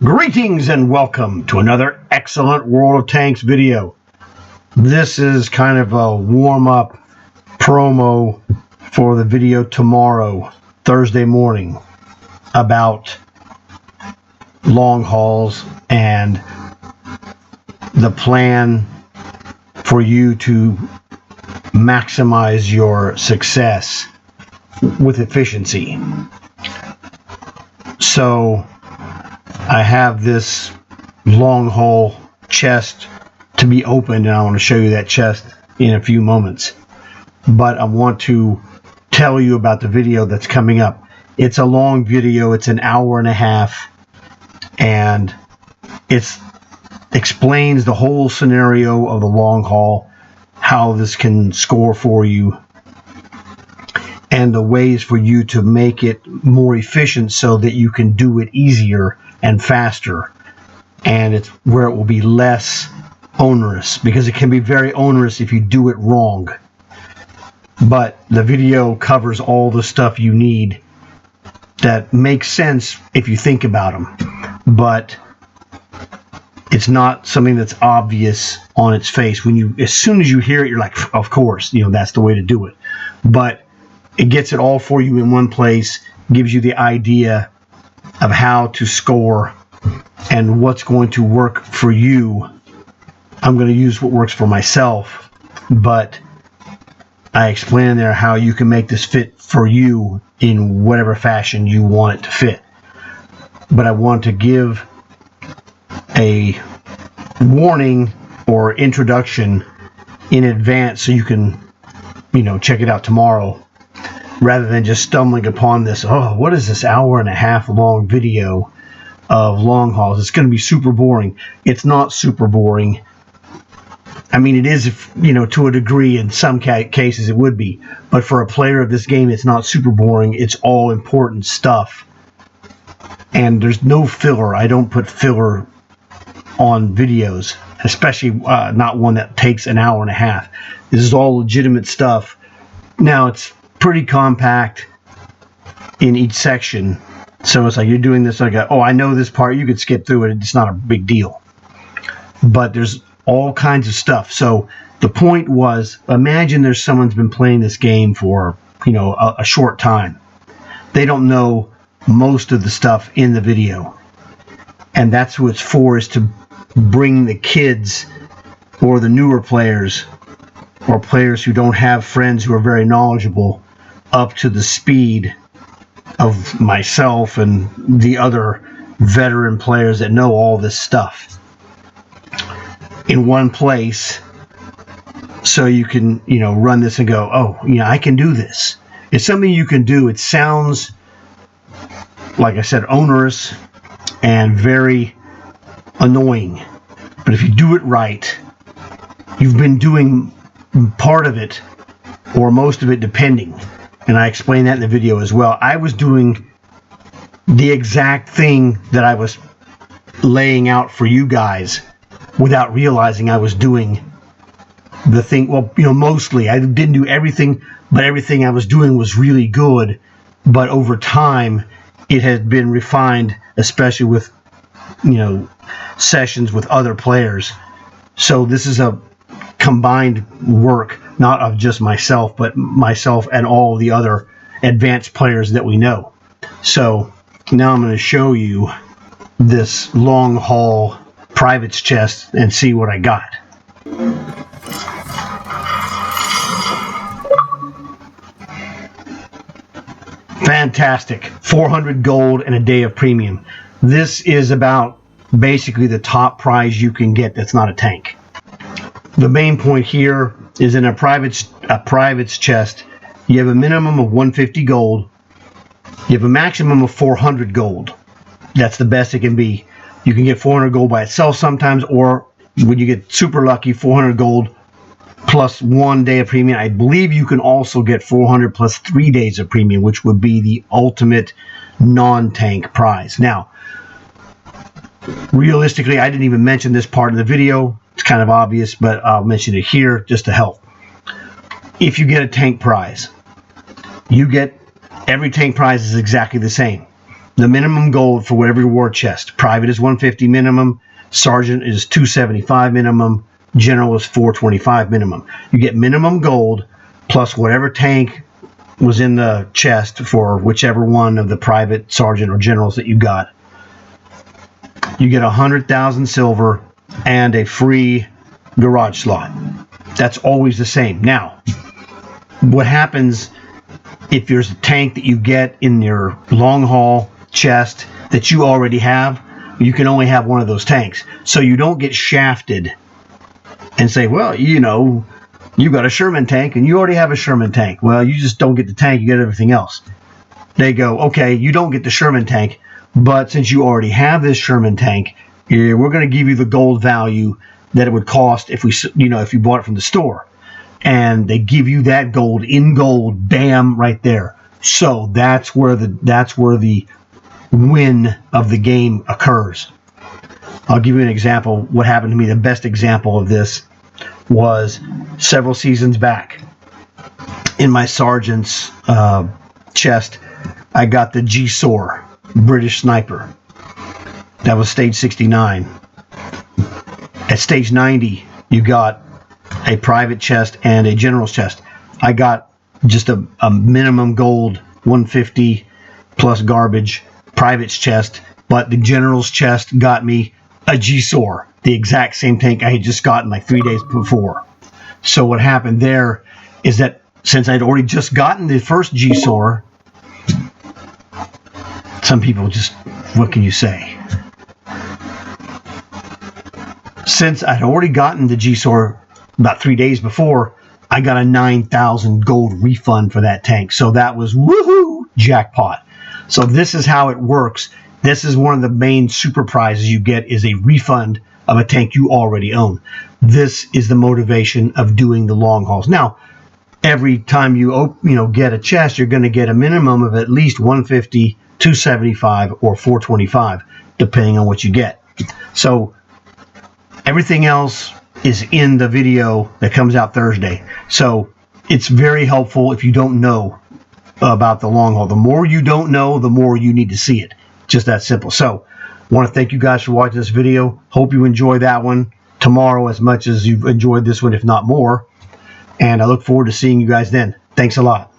Greetings and welcome to another excellent World of Tanks video. This is kind of a warm-up promo for the video tomorrow, Thursday morning, about long hauls and the plan for you to maximize your success with efficiency. So I have this long haul chest to be opened, and I want to show you that chest in a few moments. But I want to tell you about the video that's coming up. It's a long video. It's an hour and a half, and it explains the whole scenario of the long haul, how this can score for you, and the ways for you to make it more efficient so that you can do it easier and faster, and it's where it will be less onerous, because it can be very onerous if you do it wrong. But the video covers all the stuff you need that makes sense if you think about them, but it's not something that's obvious on its face. As soon as you hear it, you're like, of course, that's the way to do it. But it gets it all for you in one place, gives you the idea of how to score and what's going to work for you. I'm going to use what works for myself, but I explain in there how you can make this fit for you in whatever fashion you want it to fit. But I want to give a warning or introduction in advance so you can, check it out tomorrow, rather than just stumbling upon this, what is this hour and a half long video of long hauls? It's going to be super boring. It's not super boring. I mean, it is, to a degree. In some cases it would be. But for a player of this game, it's not super boring. It's all important stuff. And there's no filler. I don't put filler on videos, especially not one that takes an hour and a half. This is all legitimate stuff. Now, it's pretty compact in each section, so it's like you're doing this like I know this part, you could skip through it, it's not a big deal. But there's all kinds of stuff. So the point was, imagine there's someone's been playing this game for a short time. They don't know most of the stuff in the video, and that's who it's for, is to bring the kids or the newer players or players who don't have friends who are very knowledgeable up to the speed of myself and the other veteran players that know all this stuff in one place, so you can run this and go, I can do this. It's something you can do. It sounds, like I said, onerous and very annoying, but if you do it right, you've been doing part of it or most of it, depending. And I explained that in the video as well. I was doing the exact thing that I was laying out for you guys without realizing I was doing the thing. Well, mostly. I didn't do everything, but everything I was doing was really good. But over time, it has been refined, especially with, sessions with other players. So this is a combined work, not of just myself, but myself and all the other advanced players that we know. So now I'm going to show you this long haul private's chest and see what I got. Fantastic. 400 gold and a day of premium. This is about basically the top prize you can get that's not a tank. The main point here is, in a private's chest, you have a minimum of 150 gold. You have a maximum of 400 gold. That's the best it can be. You can get 400 gold by itself sometimes, or when you get super lucky, 400 gold plus 1 day of premium. I believe you can also get 400 plus 3 days of premium, which would be the ultimate non-tank prize. Now, realistically, I didn't even mention this part of the video. It's kind of obvious, but I'll mention it here just to help. If you get a tank prize, every tank prize is exactly the same. the minimum gold for whatever your war chest. Private is 150 minimum. Sergeant is 275 minimum. General is 425 minimum. You get minimum gold plus whatever tank was in the chest for whichever one of the private, sergeant, or generals that you got. You get 100,000 silver and a free garage slot. That's always the same. Now, what happens if there's a tank that you get in your long haul chest that you already have? You can only have one of those tanks. So you don't get shafted and say, well, you know, you got a Sherman tank and you already have a Sherman tank. Well, you just don't get the tank, you get everything else. They go, okay, you don't get the Sherman tank, but since you already have this Sherman tank, we're going to give you the gold value that it would cost if you bought it from the store. And they give you that gold in gold, bam, right there. So that's where the win of the game occurs. I'll give you an example. What happened to me, the best example of this was several seasons back. In my sergeant's chest, I got the G-SOR British Sniper. That was stage 69. At stage 90, you got a private chest and a general's chest. I got just a minimum gold 150 plus garbage private's chest, but the general's chest got me a G-SOR, the exact same tank I had just gotten like 3 days before. So what happened there is that since I'd already just gotten the first G-SOR, some people just, what can you say? Since I'd already gotten the G-SOR about 3 days before, I got a 9,000 gold refund for that tank. So that was woohoo, jackpot. So this is how it works. This is one of the main super prizes you get, is a refund of a tank you already own. This is the motivation of doing the long hauls. Now, every time you get a chest, you're going to get a minimum of at least 150, 275, or 425, depending on what you get. So everything else is in the video that comes out Thursday. So it's very helpful if you don't know about the long haul. The more you don't know, the more you need to see it. Just that simple. So I want to thank you guys for watching this video. Hope you enjoy that one tomorrow as much as you've enjoyed this one, if not more. And I look forward to seeing you guys then. Thanks a lot.